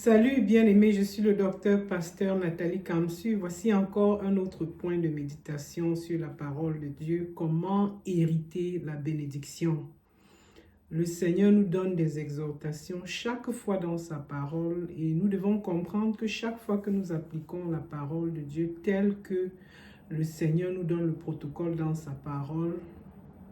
Salut bien-aimé, je suis le docteur pasteur Nathalie Kamsu. Voici encore un autre point de méditation sur la parole de Dieu. Comment hériter la bénédiction? Le Seigneur nous donne des exhortations chaque fois dans sa parole et nous devons comprendre que chaque fois que nous appliquons la parole de Dieu telle que le Seigneur nous donne le protocole dans sa parole,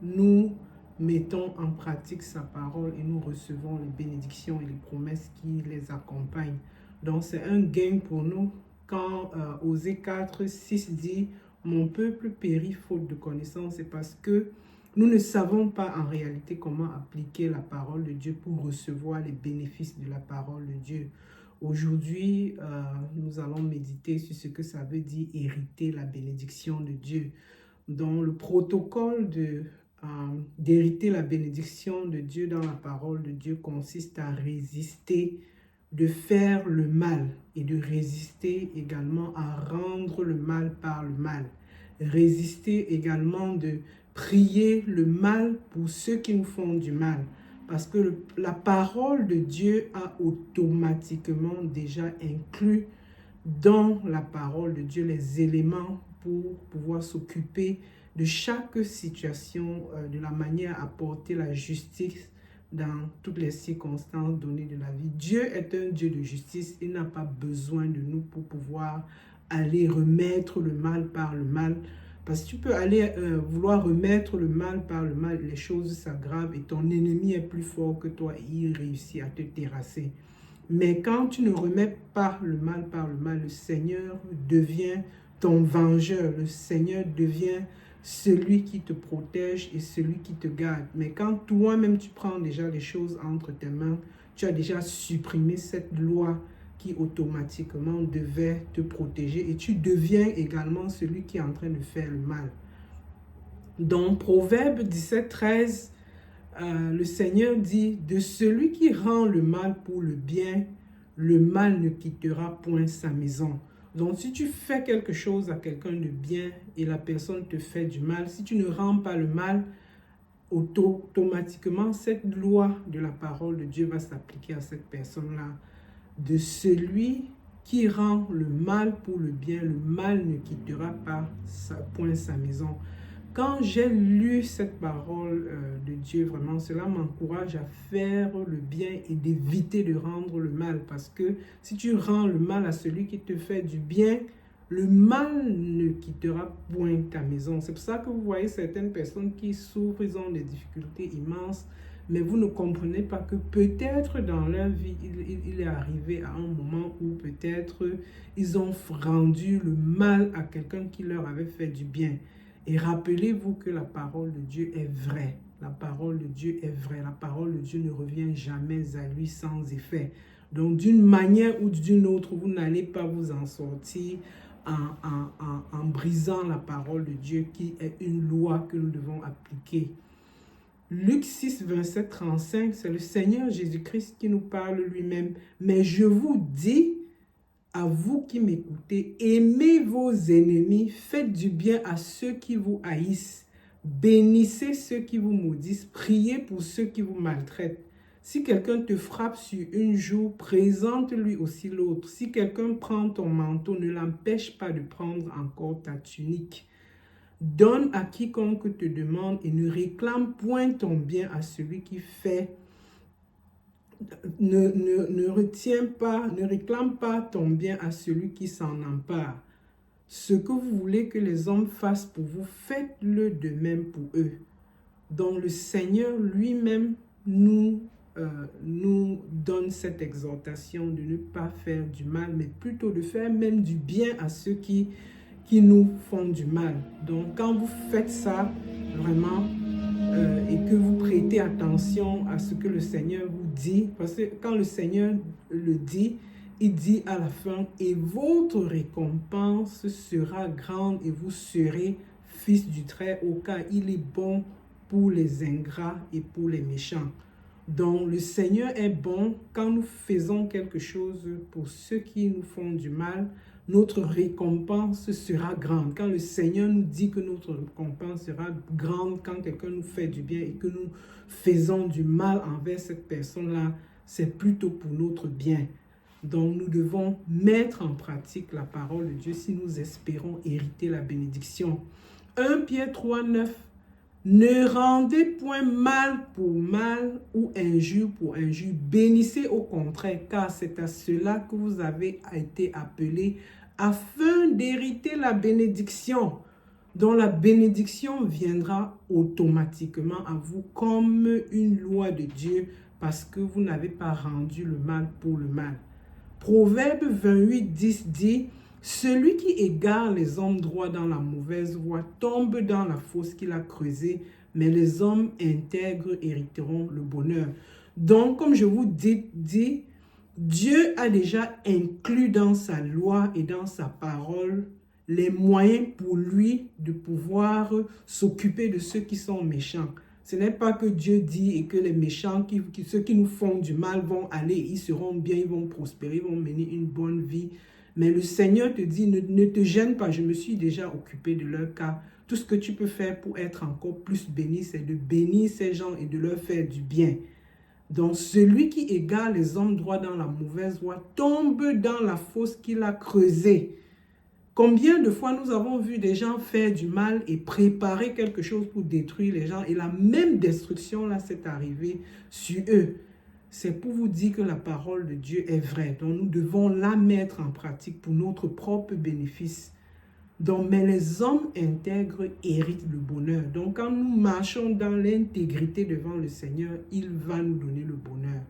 nous mettons en pratique sa parole et nous recevons les bénédictions et les promesses qui les accompagnent. Donc c'est un gain pour nous quand Osée 4, 6 dit « Mon peuple périt faute de connaissance », c'est parce que nous ne savons pas en réalité comment appliquer la parole de Dieu pour recevoir les bénéfices de la parole de Dieu. Aujourd'hui, nous allons méditer sur ce que ça veut dire hériter la bénédiction de Dieu. Dans le protocole d'hériter la bénédiction de Dieu dans la parole de Dieu consiste à résister, de faire le mal et de résister également à rendre le mal par le mal. Résister également de prier le mal pour ceux qui nous font du mal. Parce que la parole de Dieu a automatiquement déjà inclus dans la parole de Dieu les éléments pour pouvoir s'occuper de chaque situation, de la manière à apporter la justice dans toutes les circonstances données de la vie. Dieu est un Dieu de justice. Il n'a pas besoin de nous pour pouvoir aller remettre le mal par le mal. Parce que tu peux aller vouloir remettre le mal par le mal, les choses s'aggravent et ton ennemi est plus fort que toi et il réussit à te terrasser. Mais quand tu ne remets pas le mal par le mal, le Seigneur devient ton vengeur. Le Seigneur devient celui qui te protège et celui qui te garde. Mais quand toi-même tu prends déjà les choses entre tes mains, tu as déjà supprimé cette loi qui automatiquement devait te protéger et tu deviens également celui qui est en train de faire le mal. Dans Proverbe 17, 13, le Seigneur dit, de celui qui rend le mal pour le bien, le mal ne quittera point sa maison. Donc, si tu fais quelque chose à quelqu'un de bien et la personne te fait du mal, si tu ne rends pas le mal, automatiquement, cette loi de la parole de Dieu va s'appliquer à cette personne-là. De celui qui rend le mal pour le bien, le mal ne quittera pas point sa maison. Quand j'ai lu cette parole de Dieu, vraiment, cela m'encourage à faire le bien et d'éviter de rendre le mal. Parce que si tu rends le mal à celui qui te fait du bien, le mal ne quittera point ta maison. C'est pour ça que vous voyez certaines personnes qui souffrent, ils ont des difficultés immenses, mais vous ne comprenez pas que peut-être dans leur vie, il est arrivé à un moment où peut-être ils ont rendu le mal à quelqu'un qui leur avait fait du bien. Et rappelez-vous que la parole de Dieu est vraie. La parole de Dieu est vraie. La parole de Dieu ne revient jamais à lui sans effet. Donc, d'une manière ou d'une autre, vous n'allez pas vous en sortir en brisant la parole de Dieu qui est une loi que nous devons appliquer. Luc 6, 27, 35, c'est le Seigneur Jésus-Christ qui nous parle lui-même. Mais je vous dis, à vous qui m'écoutez, aimez vos ennemis, faites du bien à ceux qui vous haïssent, bénissez ceux qui vous maudissent, priez pour ceux qui vous maltraitent. Si quelqu'un te frappe sur une joue, présente-lui aussi l'autre. Si quelqu'un prend ton manteau, ne l'empêche pas de prendre encore ta tunique. Donne à quiconque te demande et ne réclame point ton bien à celui qui fait. Ne réclame pas ton bien à celui qui s'en empare. Ce que vous voulez que les hommes fassent pour vous, faites-le de même pour eux. Donc le Seigneur lui-même nous donne cette exhortation de ne pas faire du mal, mais plutôt de faire même du bien à ceux qui nous font du mal. Donc quand vous faites ça, vraiment, et que vous prêtez attention à ce que le Seigneur vous dit, parce que quand le Seigneur le dit, il dit à la fin, et votre récompense sera grande et vous serez fils du Très-Haut, car il est bon pour les ingrats et pour les méchants. Donc le Seigneur est bon quand nous faisons quelque chose pour ceux qui nous font du mal. Notre récompense sera grande. Quand le Seigneur nous dit que notre récompense sera grande, quand quelqu'un nous fait du bien et que nous faisons du mal envers cette personne-là, c'est plutôt pour notre bien. Donc, nous devons mettre en pratique la parole de Dieu si nous espérons hériter la bénédiction. 1 Pierre 3, 9. Ne rendez point mal pour mal ou injure pour injure. Bénissez au contraire, car c'est à cela que vous avez été appelés afin d'hériter la bénédiction, dont la bénédiction viendra automatiquement à vous comme une loi de Dieu parce que vous n'avez pas rendu le mal pour le mal. Proverbe 28, 10 dit « Celui qui égare les hommes droits dans la mauvaise voie tombe dans la fosse qu'il a creusée, mais les hommes intègres hériteront le bonheur. » Donc, comme je vous dis, Dieu a déjà inclus dans sa loi et dans sa parole les moyens pour lui de pouvoir s'occuper de ceux qui sont méchants. Ce n'est pas que Dieu dit et que les méchants, ceux qui nous font du mal vont aller, ils seront bien, ils vont prospérer, ils vont mener une bonne vie. Mais le Seigneur te dit, ne te gêne pas, je me suis déjà occupé de leur cas. Tout ce que tu peux faire pour être encore plus béni, c'est de bénir ces gens et de leur faire du bien. Donc, celui qui égare les hommes droits dans la mauvaise voie tombe dans la fosse qu'il a creusée. Combien de fois nous avons vu des gens faire du mal et préparer quelque chose pour détruire les gens et la même destruction là s'est arrivée sur eux. C'est pour vous dire que la parole de Dieu est vraie. Donc nous devons la mettre en pratique pour notre propre bénéfice. Donc, mais les hommes intègres héritent le bonheur. Donc quand nous marchons dans l'intégrité devant le Seigneur, il va nous donner le bonheur.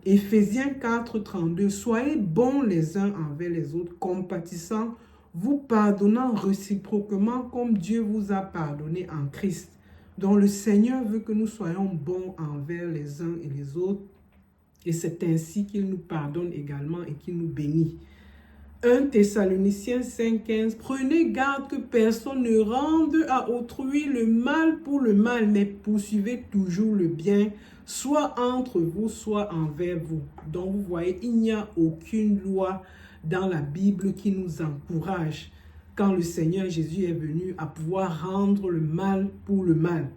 Éphésiens 4, 32. Soyez bons les uns envers les autres, compatissants, vous pardonnant réciproquement comme Dieu vous a pardonné en Christ. Donc le Seigneur veut que nous soyons bons envers les uns et les autres. Et c'est ainsi qu'il nous pardonne également et qu'il nous bénit. 1 Thessaloniciens 5, 15. Prenez garde que personne ne rende à autrui le mal pour le mal, mais poursuivez toujours le bien, soit entre vous, soit envers vous. Donc vous voyez, il n'y a aucune loi dans la Bible qui nous encourage, quand le Seigneur Jésus est venu, à pouvoir rendre le mal pour le mal.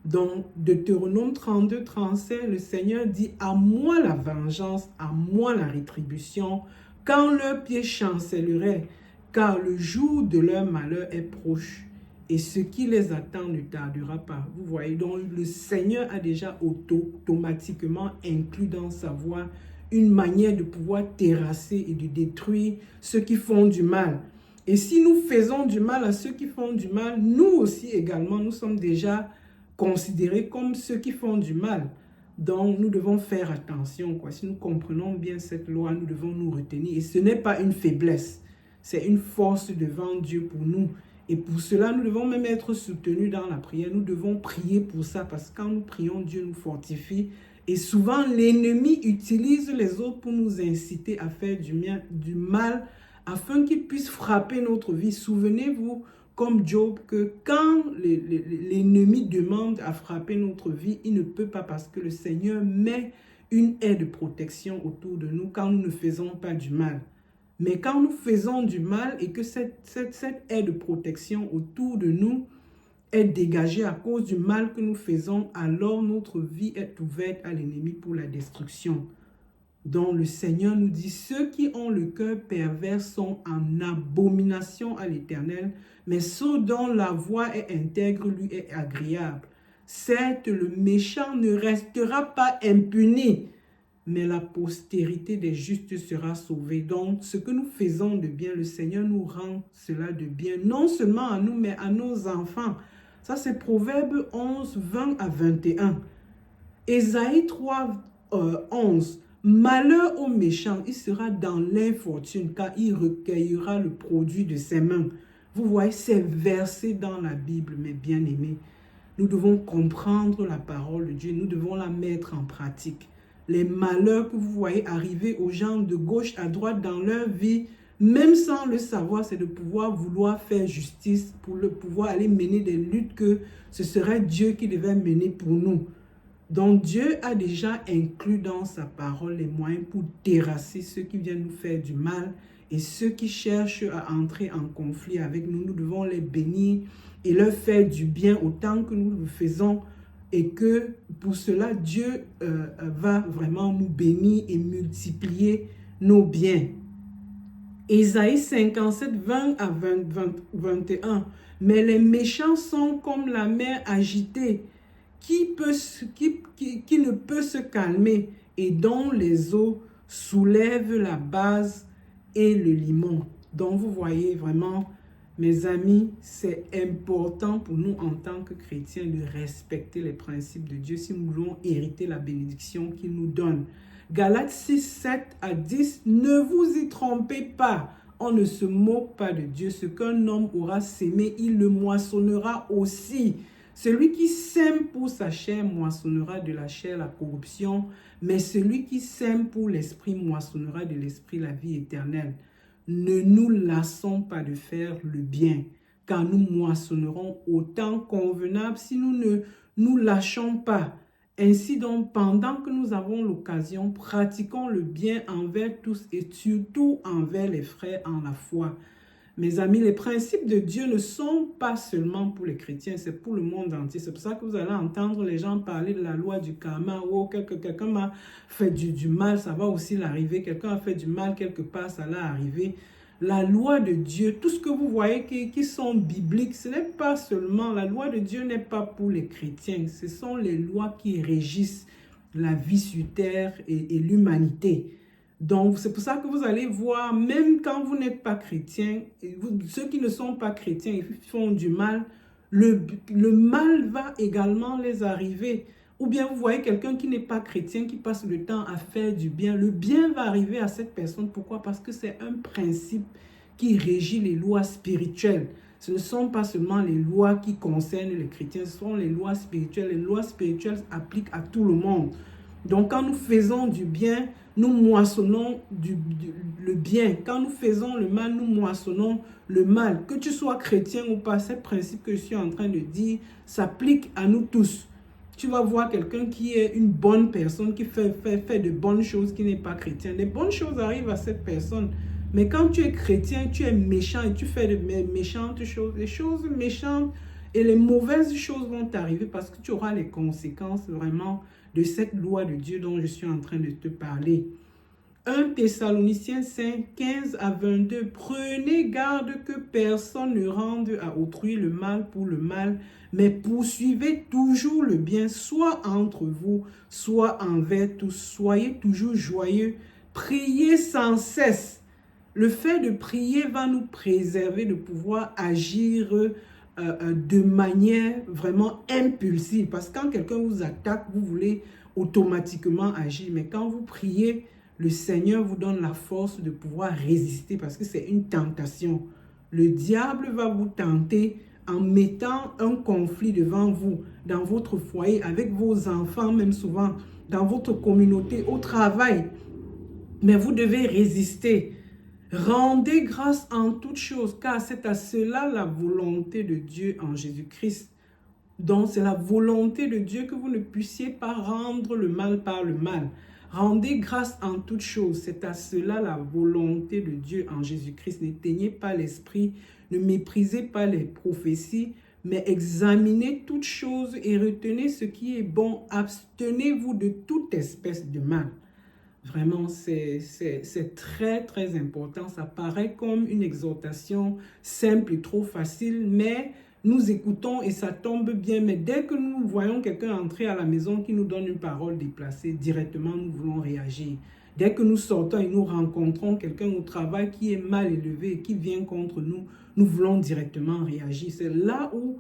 Dans Deutéronome 32, 35, le Seigneur dit « À moi la vengeance, à moi la rétribution, quand leur pied chancellerait, car le jour de leur malheur est proche, et ce qui les attend ne tardera pas. » Vous voyez, donc le Seigneur a déjà automatiquement inclus dans sa voie une manière de pouvoir terrasser et de détruire ceux qui font du mal. Et si nous faisons du mal à ceux qui font du mal, nous aussi également, nous sommes déjà considérés comme ceux qui font du mal. Donc, nous devons faire attention, quoi. Si nous comprenons bien cette loi, nous devons nous retenir. Et ce n'est pas une faiblesse, c'est une force devant Dieu pour nous. Et pour cela, nous devons même être soutenus dans la prière. Nous devons prier pour ça, parce que quand nous prions, Dieu nous fortifie. Et souvent, l'ennemi utilise les autres pour nous inciter à faire du mal, afin qu'il puisse frapper notre vie. Souvenez-vous, comme Job, que quand l'ennemi demande à frapper notre vie, il ne peut pas, parce que le Seigneur met une aire de protection autour de nous quand nous ne faisons pas du mal. Mais quand nous faisons du mal et que cette aire de protection autour de nous est dégagée à cause du mal que nous faisons, alors notre vie est ouverte à l'ennemi pour la destruction. Donc le Seigneur nous dit, ceux qui ont le cœur pervers sont en abomination à l'Éternel, mais ceux dont la voie est intègre lui est agréable. Certes, le méchant ne restera pas impuni, mais la postérité des justes sera sauvée. Donc, ce que nous faisons de bien, le Seigneur nous rend cela de bien, non seulement à nous, mais à nos enfants. Ça, c'est Proverbe 11, 20 à 21. Ésaïe 3, 11. Malheur au méchant, il sera dans l'infortune, car il recueillera le produit de ses mains. Vous voyez, c'est versé dans la Bible, mes bien-aimés. Nous devons comprendre la parole de Dieu, nous devons la mettre en pratique. Les malheurs que vous voyez arriver aux gens de gauche à droite dans leur vie, même sans le savoir, c'est de pouvoir vouloir faire justice, pour pouvoir aller mener des luttes que ce serait Dieu qui devait mener pour nous. Donc Dieu a déjà inclus dans sa parole les moyens pour terrasser ceux qui viennent nous faire du mal et ceux qui cherchent à entrer en conflit avec nous. Nous devons les bénir et leur faire du bien autant que nous le faisons, et que pour cela Dieu va vraiment nous bénir et multiplier nos biens. Ésaïe 57, 20 à 21. Mais les méchants sont comme la mer agitée qui ne peut se calmer et dont les eaux soulèvent la base et le limon. Donc vous voyez vraiment, mes amis, c'est important pour nous en tant que chrétiens de respecter les principes de Dieu si nous voulons hériter la bénédiction qu'il nous donne. Galates 6, 7 à 10, ne vous y trompez pas, on ne se moque pas de Dieu. Ce qu'un homme aura sémé, il le moissonnera aussi. Celui qui sème pour sa chair moissonnera de la chair la corruption, mais celui qui sème pour l'esprit moissonnera de l'esprit la vie éternelle. Ne nous lassons pas de faire le bien, car nous moissonnerons au temps convenable si nous ne nous lâchons pas. Ainsi donc, pendant que nous avons l'occasion, pratiquons le bien envers tous et surtout envers les frères en la foi. Mes amis, les principes de Dieu ne sont pas seulement pour les chrétiens, c'est pour le monde entier. C'est pour ça que vous allez entendre les gens parler de la loi du karma. Oh, quelqu'un m'a fait du mal, ça va aussi l'arriver. Quelqu'un a fait du mal quelque part, ça va arriver. La loi de Dieu, tout ce que vous voyez qui sont bibliques, ce n'est pas seulement, la loi de Dieu n'est pas pour les chrétiens. Ce sont les lois qui régissent la vie sur terre et l'humanité. Donc, c'est pour ça que vous allez voir, même quand vous n'êtes pas chrétien, ceux qui ne sont pas chrétiens, ils font du mal, le mal va également les arriver. Ou bien vous voyez quelqu'un qui n'est pas chrétien, qui passe le temps à faire du bien. Le bien va arriver à cette personne. Pourquoi? Parce que c'est un principe qui régit les lois spirituelles. Ce ne sont pas seulement les lois qui concernent les chrétiens, ce sont les lois spirituelles. Les lois spirituelles s'appliquent à tout le monde. Donc, quand nous faisons du bien, nous moissonnons le bien. Quand nous faisons le mal, nous moissonnons le mal. Que tu sois chrétien ou pas, ces principes que je suis en train de dire s'appliquent à nous tous. Tu vas voir quelqu'un qui est une bonne personne, qui fait de bonnes choses, qui n'est pas chrétien. Les bonnes choses arrivent à cette personne. Mais quand tu es chrétien, tu es méchant et tu fais de méchantes choses. Les choses méchantes et les mauvaises choses vont t'arriver parce que tu auras les conséquences vraiment de cette loi de Dieu dont je suis en train de te parler. 1 Thessaloniciens 5, 15 à 22. Prenez garde que personne ne rende à autrui le mal pour le mal, mais poursuivez toujours le bien, soit entre vous, soit envers tous. Soyez toujours joyeux, priez sans cesse. Le fait de prier va nous préserver de pouvoir agir de manière vraiment impulsive. Parce que quand quelqu'un vous attaque, vous voulez automatiquement agir. Mais quand vous priez, le Seigneur vous donne la force de pouvoir résister parce que c'est une tentation. Le diable va vous tenter en mettant un conflit devant vous, dans votre foyer, avec vos enfants, même souvent, dans votre communauté, au travail. Mais vous devez résister. Rendez grâce en toutes choses, car c'est à cela la volonté de Dieu en Jésus-Christ. Donc, c'est la volonté de Dieu que vous ne puissiez pas rendre le mal par le mal. Rendez grâce en toutes choses. C'est à cela la volonté de Dieu en Jésus-Christ. N'éteignez pas l'esprit, ne méprisez pas les prophéties, mais examinez toutes choses et retenez ce qui est bon. Abstenez-vous de toute espèce de mal. Vraiment, c'est très, très important. Ça paraît comme une exhortation simple et trop facile, mais nous écoutons et ça tombe bien. Mais dès que nous voyons quelqu'un entrer à la maison qui nous donne une parole déplacée, directement, nous voulons réagir. Dès que nous sortons et nous rencontrons quelqu'un au travail qui est mal élevé et qui vient contre nous, nous voulons directement réagir. C'est là où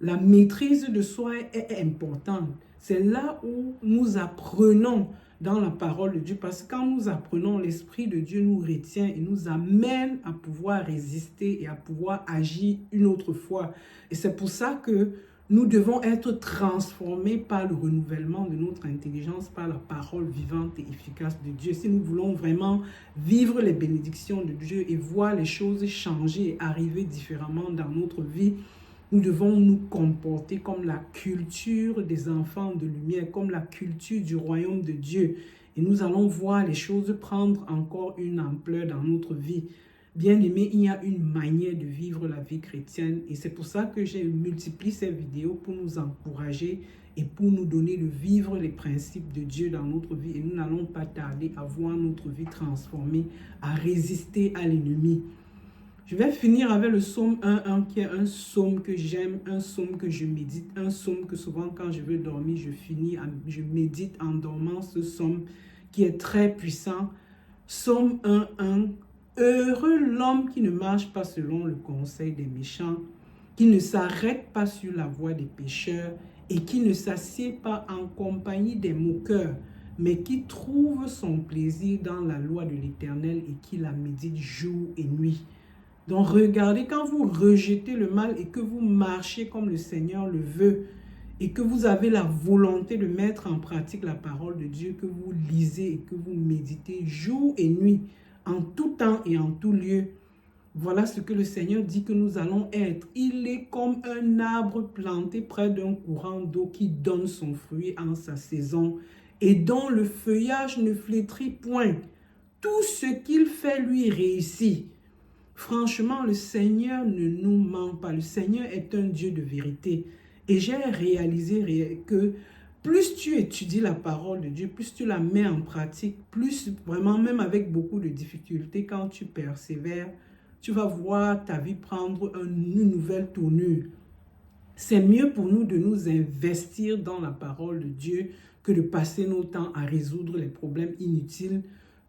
la maîtrise de soi est importante. C'est là où nous apprenons dans la parole de Dieu, parce que quand nous apprenons, l'Esprit de Dieu nous retient et nous amène à pouvoir résister et à pouvoir agir une autre fois. Et c'est pour ça que nous devons être transformés par le renouvellement de notre intelligence, par la parole vivante et efficace de Dieu. Si nous voulons vraiment vivre les bénédictions de Dieu et voir les choses changer et arriver différemment dans notre vie, nous devons nous comporter comme la culture des enfants de lumière, comme la culture du royaume de Dieu. Et nous allons voir les choses prendre encore une ampleur dans notre vie. Bien aimé, il y a une manière de vivre la vie chrétienne et c'est pour ça que j'ai multiplié ces vidéos pour nous encourager et pour nous donner de vivre les principes de Dieu dans notre vie. Et nous n'allons pas tarder à voir notre vie transformée, à résister à l'ennemi. Je vais finir avec le psaume 1:1 qui est un psaume que j'aime, un psaume que je médite, un psaume que souvent quand je veux dormir, je médite en dormant ce psaume qui est très puissant. Psaume 1:1. Heureux l'homme qui ne marche pas selon le conseil des méchants, qui ne s'arrête pas sur la voie des pécheurs et qui ne s'assied pas en compagnie des moqueurs, mais qui trouve son plaisir dans la loi de l'Éternel et qui la médite jour et nuit. Donc regardez, quand vous rejetez le mal et que vous marchez comme le Seigneur le veut, et que vous avez la volonté de mettre en pratique la parole de Dieu, que vous lisez et que vous méditez jour et nuit, en tout temps et en tout lieu, voilà ce que le Seigneur dit que nous allons être. Il est comme un arbre planté près d'un courant d'eau qui donne son fruit en sa saison et dont le feuillage ne flétrit point. Tout ce qu'il fait lui réussit. Franchement, le Seigneur ne nous ment pas. Le Seigneur est un Dieu de vérité. Et j'ai réalisé que plus tu étudies la parole de Dieu, plus tu la mets en pratique, plus vraiment, même avec beaucoup de difficultés, quand tu persévères, tu vas voir ta vie prendre une nouvelle tournure. C'est mieux pour nous de nous investir dans la parole de Dieu que de passer nos temps à résoudre les problèmes inutiles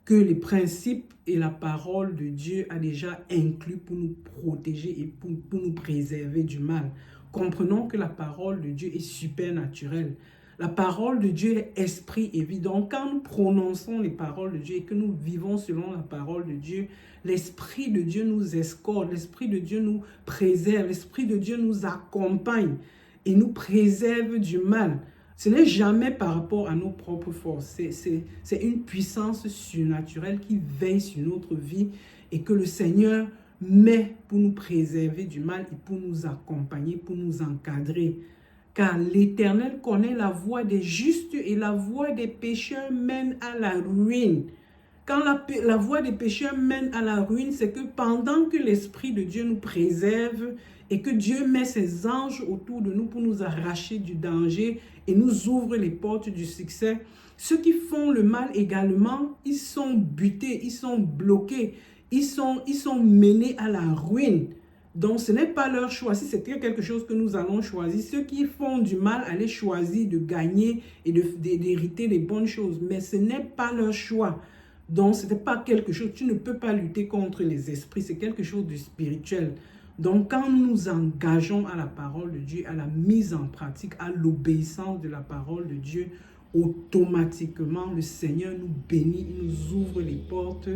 que les principes et la parole de Dieu a déjà inclus pour nous protéger et pour nous préserver du mal. Comprenons que la parole de Dieu est supernaturelle. La parole de Dieu est esprit et vie. Donc, quand nous prononçons les paroles de Dieu et que nous vivons selon la parole de Dieu, l'Esprit de Dieu nous escorte, l'Esprit de Dieu nous préserve, l'Esprit de Dieu nous accompagne et nous préserve du mal. Ce n'est jamais par rapport à nos propres forces. C'est une puissance surnaturelle qui veille sur notre vie et que le Seigneur met pour nous préserver du mal et pour nous accompagner, pour nous encadrer. Car l'Éternel connaît la voie des justes et la voie des pécheurs mène à la ruine. Quand la voie des pécheurs mène à la ruine, c'est que pendant que l'Esprit de Dieu nous préserve et que Dieu met ses anges autour de nous pour nous arracher du danger et nous ouvre les portes du succès, ceux qui font le mal également, ils sont butés, ils sont bloqués, ils sont menés à la ruine. Donc, ce n'est pas leur choix. Si c'était quelque chose que nous allons choisir, ceux qui font du mal allaient choisir de gagner et d'hériter les bonnes choses. Mais ce n'est pas leur choix. Donc, ce n'est pas quelque chose, tu ne peux pas lutter contre les esprits, c'est quelque chose de spirituel. Donc, quand nous nous engageons à la parole de Dieu, à la mise en pratique, à l'obéissance de la parole de Dieu, automatiquement, le Seigneur nous bénit, il nous ouvre les portes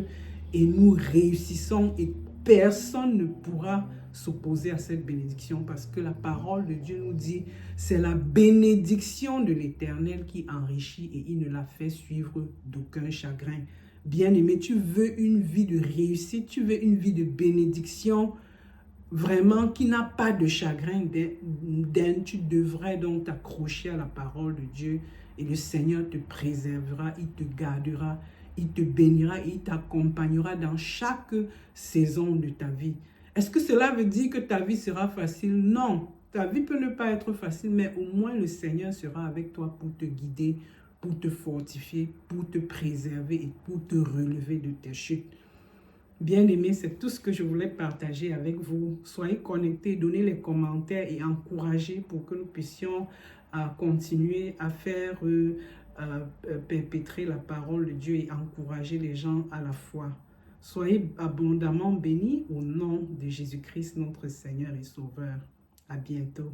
et nous réussissons et personne ne pourra s'opposer à cette bénédiction parce que la parole de Dieu nous dit c'est la bénédiction de l'Éternel qui enrichit et il ne la fait suivre d'aucun chagrin. Bien-aimé, tu veux une vie de réussite, tu veux une vie de bénédiction, vraiment qui n'a pas de chagrin, tu devrais donc t'accrocher à la parole de Dieu et le Seigneur te préservera, il te gardera, il te bénira et il t'accompagnera dans chaque saison de ta vie. Est-ce que cela veut dire que ta vie sera facile? Non, ta vie peut ne pas être facile, mais au moins le Seigneur sera avec toi pour te guider, pour te fortifier, pour te préserver et pour te relever de tes chutes. Bien-aimés, c'est tout ce que je voulais partager avec vous. Soyez connectés, donnez les commentaires et encouragez pour que nous puissions continuer à faire perpétrer la parole de Dieu et encourager les gens à la foi. Soyez abondamment bénis au nom de Jésus-Christ, notre Seigneur et Sauveur. À bientôt.